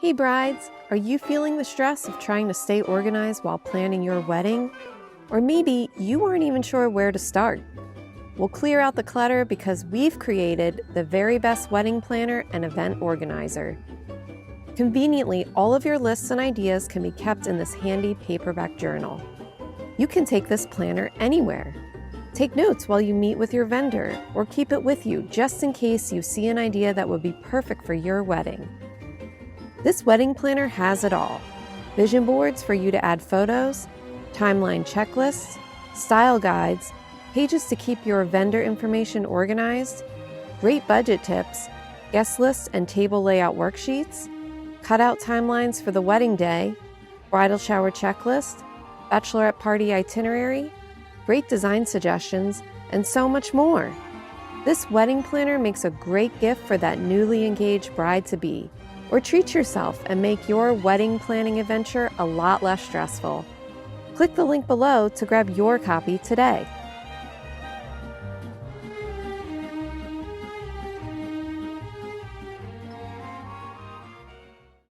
Hey brides, are you feeling the stress of trying to stay organized while planning your wedding? Or maybe you aren't even sure where to start. We'll clear out the clutter because we've created the very best wedding planner and event organizer. Conveniently, all of your lists and ideas can be kept in this handy paperback journal. You can take this planner anywhere. Take notes while you meet with your vendor, or keep it with you just in case you see an idea that would be perfect for your wedding. This wedding planner has it all. Vision boards for you to add photos, timeline checklists, style guides, pages to keep your vendor information organized, great budget tips, guest lists and table layout worksheets, cutout timelines for the wedding day, bridal shower checklist, bachelorette party itinerary, great design suggestions, and so much more. This wedding planner makes a great gift for that newly engaged bride-to-be, or treat yourself and make your wedding planning adventure a lot less stressful. Click the link below to grab your copy today.